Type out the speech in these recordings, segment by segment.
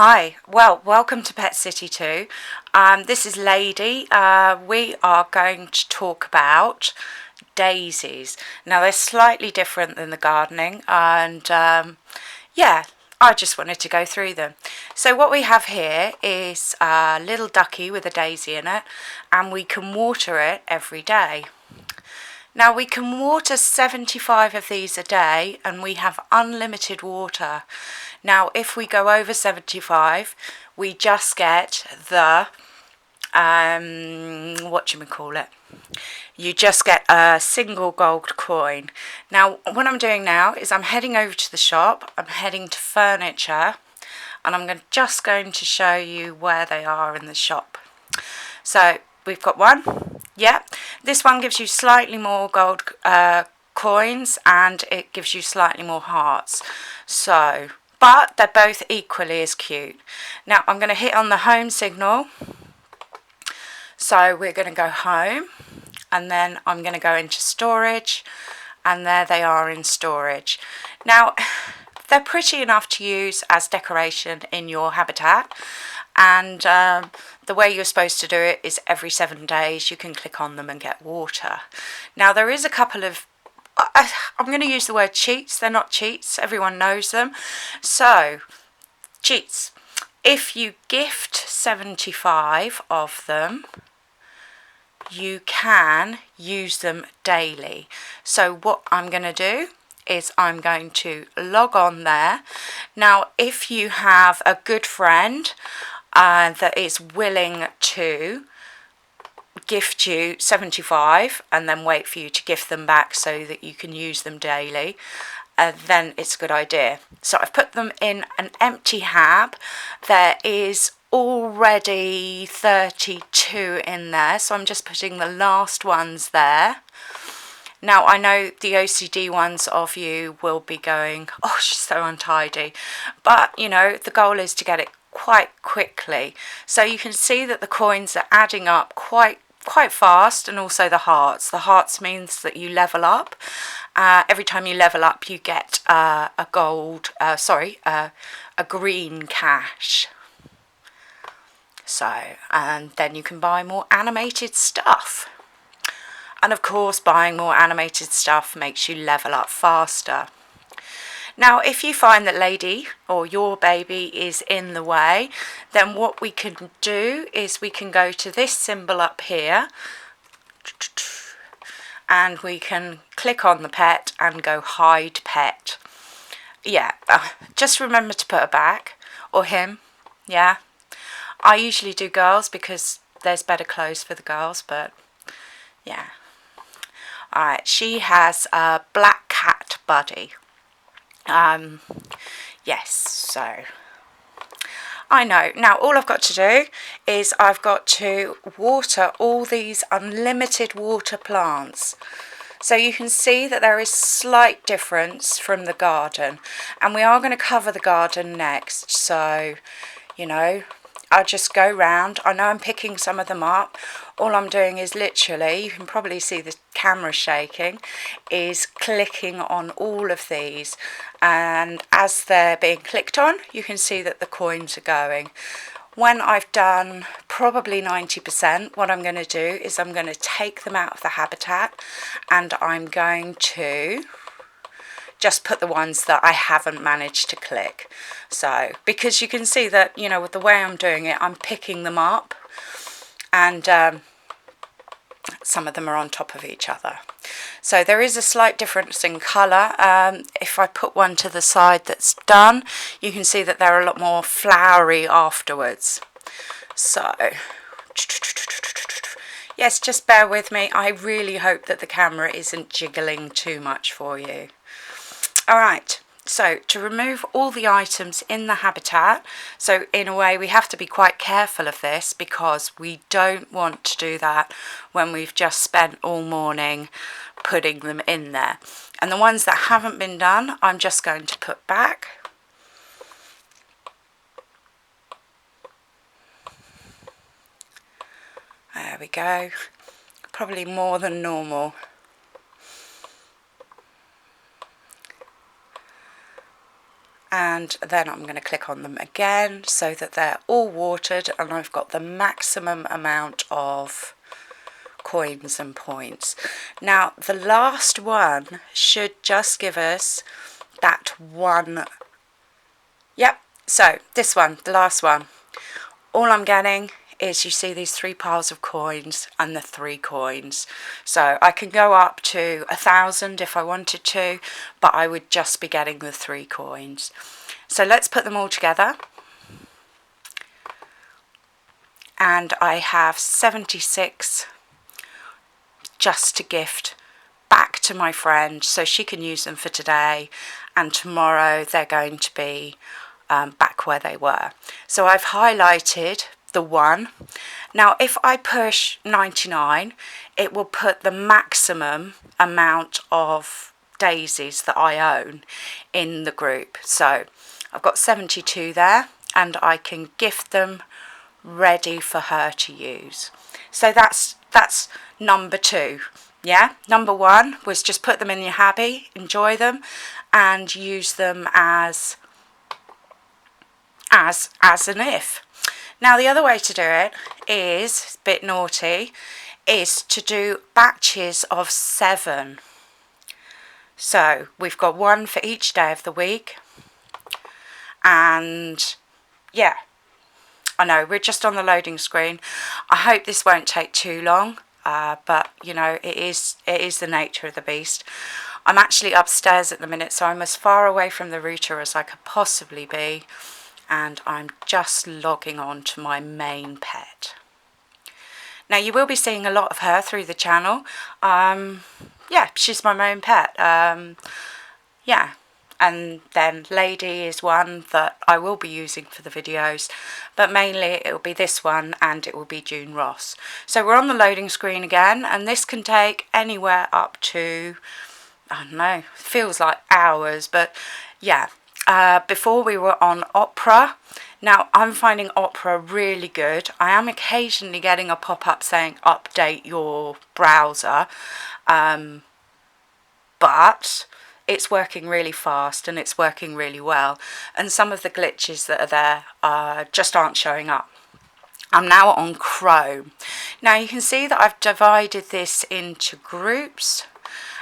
Hi, well, welcome to Petcity 2. This is Lady. We are going to talk about daisies. Now, they're slightly different than the gardening, and yeah, I just wanted to go through them. So what we have here is a little ducky with a daisy in it, and we can water it every day. Now we can water 75 of these a day and we have unlimited water. Now if we go over 75 we just get the, you just get a single gold coin. Now what I'm doing now is I'm heading over to the shop, I'm heading to furniture, and I'm just going to show you where they are in the shop. So we've got one. Yeah, this one gives you slightly more gold coins and it gives you slightly more hearts. So, but they're both equally as cute. Now I'm going to hit on the home signal. So we're going to go home and then I'm going to go into storage, and there they are in storage. Now they're pretty enough to use as decoration in your habitat, and the way you're supposed to do it is every 7 days you can click on them and get water. Now there is a couple of, I'm going to use the word cheats. They're not cheats, everyone knows them. So cheats, if you gift 75 of them you can use them daily. So what I'm going to do is I'm going to log on there. Now if you have a good friend that is willing to gift you 75 and then wait for you to gift them back so that you can use them daily, then it's a good idea. So I've put them in an empty hab. There is already 32 in there, so I'm just putting the last ones there. Now I know the OCD ones of you will be going, oh, she's so untidy, but you know the goal is to get it quite quickly. So you can see that the coins are adding up quite fast, and also the hearts. The hearts means that you level up. Every time you level up you get a green cash. So, and then you can buy more animated stuff. And of course buying more animated stuff makes you level up faster. Now if you find that Lady or your baby is in the way, then what we can do is we can go to this symbol up here and we can click on the pet and go hide pet. Yeah, just remember to put her back, or him. Yeah, I usually do girls because there's better clothes for the girls, but yeah. Alright, she has a black cat buddy. Yes, so I know. Now all I've got to do is I've got to water all these unlimited water plants. So you can see that there is slight difference from the garden, and we are going to cover the garden next. So, you know, I'll just go round. I know I'm picking some of them up. All I'm doing is literally, you can probably see the camera shaking, is clicking on all of these. And as they're being clicked on, you can see that the coins are going. When I've done probably 90%, what I'm going to do is I'm going to take them out of the habitat and I'm going to just put the ones that I haven't managed to click. So, because you can see that, you know, with the way I'm doing it, I'm picking them up, and some of them are on top of each other. So there is a slight difference in colour. If I put one to the side that's done, you can see that they're a lot more flowery afterwards. So, yes, just bear with me. I really hope that the camera isn't jiggling too much for you. Alright, so to remove all the items in the habitat, so in a way we have to be quite careful of this because we don't want to do that when we've just spent all morning putting them in there. And the ones that haven't been done, I'm just going to put back. There we go, probably more than normal. And and then I'm going to click on them again so that they're all watered and I've got the maximum amount of coins and points. Now the last one should just give us that one. Yep, so this one, the last one, all I'm getting is, you see these 3 piles of coins and the 3 coins. So I can go up to 1,000 if I wanted to, but I would just be getting the 3 coins. So let's put them all together. And I have 76 just to gift back to my friend so she can use them for today, and tomorrow they're going to be back where they were. So I've highlighted the 1. Now if I push 99, it will put the maximum amount of daisies that I own in the group. So I've got 72 there, and I can gift them ready for her to use. So that's number 2. Yeah, number 1 was just put them in your hobby, enjoy them, and use them as an if. Now the other way to do it is, a bit naughty, is to do batches of 7. So we've got 1 for each day of the week, and yeah, I know we're just on the loading screen. I hope this won't take too long, but you know, it is the nature of the beast. I'm actually upstairs at the minute, so I'm as far away from the router as I could possibly be, and I'm just logging on to my main pet. Now you will be seeing a lot of her through the channel. Yeah, she's my main pet. Yeah, and then Lady is one that I will be using for the videos, but mainly it will be this one, and it will be June Ross. So we're on the loading screen again, and this can take anywhere up to, I don't know, feels like hours, but yeah. Before we were on Opera. Now I'm finding Opera really good. I am occasionally getting a pop-up saying update your browser, but it's working really fast and it's working really well, and some of the glitches that are there just aren't showing up. I'm now on Chrome. Now you can see that I've divided this into groups,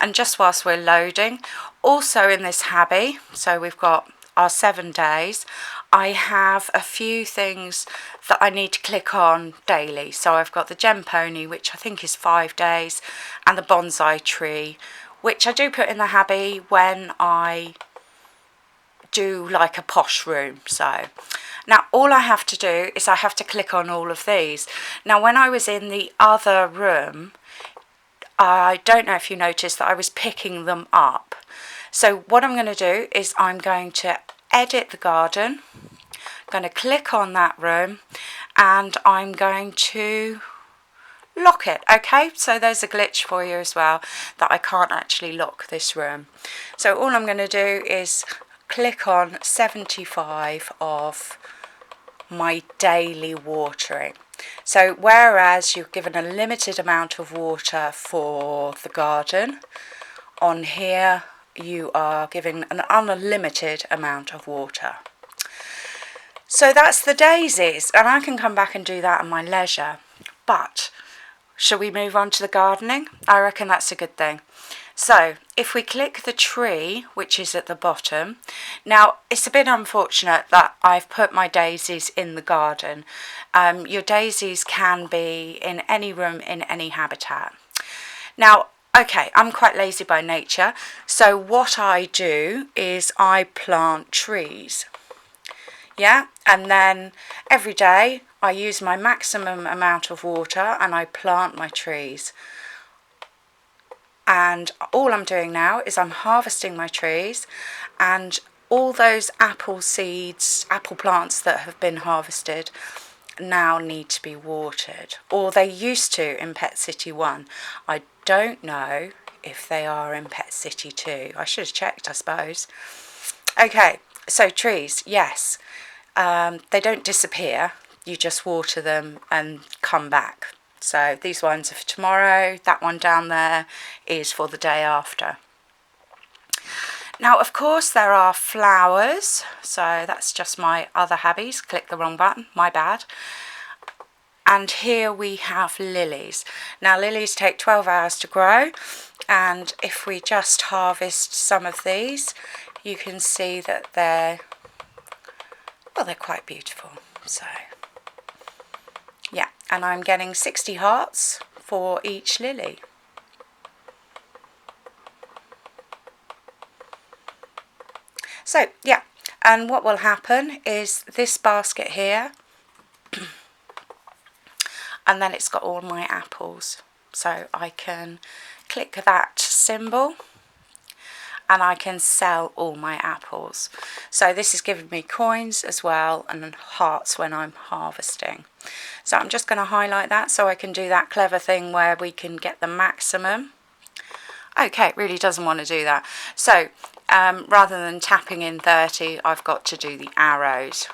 and just whilst we're loading, also in this hobby, so we've got our 7 days, I have a few things that I need to click on daily. So I've got the gem pony, which I think is 5 days, and the bonsai tree, which I do put in the hobby when I do like a posh room. So now all I have to do is I have to click on all of these. Now when I was in the other room, I don't know if you noticed that I was picking them up. So what I'm going to do is I'm going to edit the garden. I'm going to click on that room, and I'm going to lock it. Okay, so there's a glitch for you as well, that I can't actually lock this room. So all I'm going to do is click on 75 of my daily watering. So whereas you're given a limited amount of water for the garden, on here you are given an unlimited amount of water. So that's the daisies, and I can come back and do that at my leisure. But shall we move on to the gardening? I reckon that's a good thing. So if we click the tree, which is at the bottom, now it's a bit unfortunate that I've put my daisies in the garden. Your daisies can be in any room, in any habitat. Now, okay, I'm quite lazy by nature, so what I do is I plant trees. Yeah, and then every day I use my maximum amount of water and I plant my trees. And all I'm doing now is I'm harvesting my trees, and all those apple seeds, apple plants that have been harvested now need to be watered, or they used to in Petcity 1. I don't know if they are in Petcity 2. I should have checked, I suppose. Okay, so trees, yes, they don't disappear. You just water them and come back. So these ones are for tomorrow. That one down there is for the day after. Now, of course, there are flowers. So that's just my other habbies. Click the wrong button, my bad. And here we have lilies. Now, lilies take 12 hours to grow. And if we just harvest some of these, you can see that they're quite beautiful. So, yeah, and I'm getting 60 hearts for each lily. So, yeah, and what will happen is this basket here, and then it's got all my apples. So I can click that symbol and I can sell all my apples. So this is giving me coins as well and hearts when I'm harvesting. So I'm just going to highlight that so I can do that clever thing where we can get the maximum. Okay, it really doesn't want to do that. So rather than tapping in 30, I've got to do the arrows.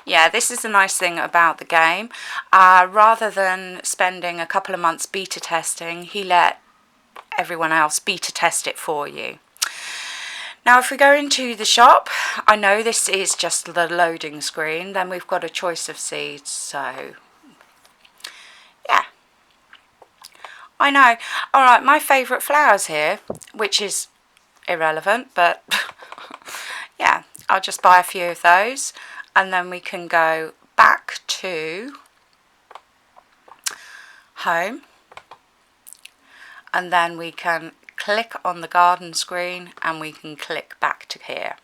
Yeah, this is the nice thing about the game. Rather than spending a couple of months beta testing, he let everyone else beta test it for you. Now, if we go into the shop, I know this is just the loading screen, then we've got a choice of seeds, so yeah. I know. Alright, my favourite flowers here, which is irrelevant, but yeah, I'll just buy a few of those. And then we can go back to home, and then we can click on the garden screen and we can click back to here.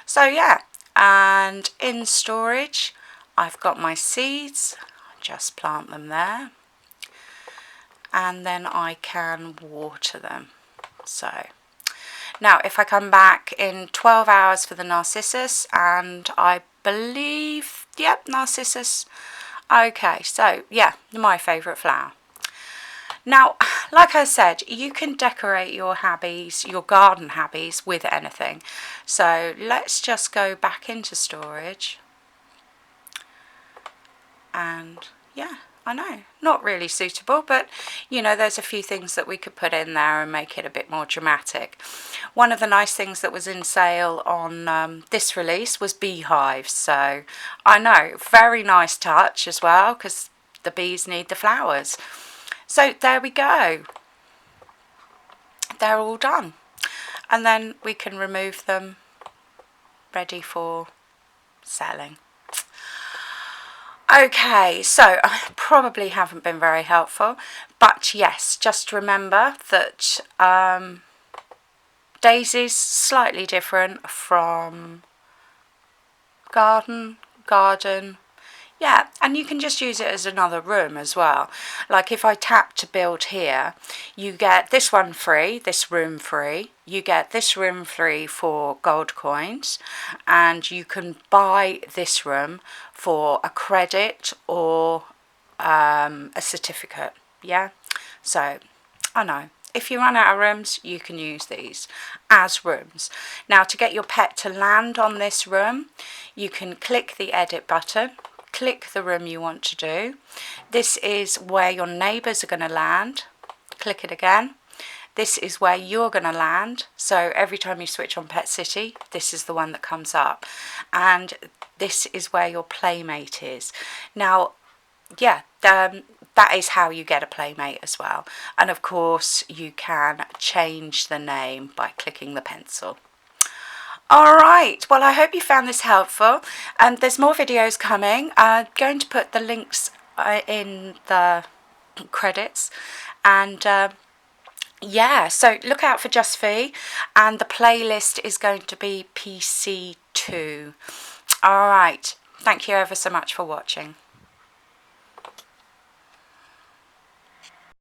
So yeah, and in storage I've got my seeds, just plant them there, and then I can water them. So now if I come back in 12 hours for the narcissus, and I believe, yep, narcissus. Okay, so yeah, my favourite flower. Now, like I said, you can decorate your habbies, your garden habbies, with anything. So let's just go back into storage. And yeah, I know, not really suitable, but you know, there's a few things that we could put in there and make it a bit more dramatic. One of the nice things that was in sale on this release was Beehives. So I know, very nice touch as well, because the bees need the flowers. So there we go. They're all done. And then we can remove them, ready for selling. Okay, so I probably haven't been very helpful, but yes, just remember that Daisy's slightly different from garden, yeah, and you can just use it as another room as well. Like if I tap to build here, you get this one free, this room free, you get this room free for gold coins, and you can buy this room for a credit or a certificate, yeah? So, I know. If you run out of rooms, you can use these as rooms. Now, to get your pet to land on this room, you can click the edit button, click the room you want to do. This is where your neighbours are going to land. Click it again. This is where you're going to land. So every time you switch on Petcity, this is the one that comes up. And this is where your playmate is. Now, yeah, that is how you get a playmate as well. And of course, you can change the name by clicking the pencil. Alright, well I hope you found this helpful. There's more videos coming. I'm going to put the links in the credits. And yeah, so look out for Just Fee. And the playlist is going to be PC2. Alright, thank you ever so much for watching.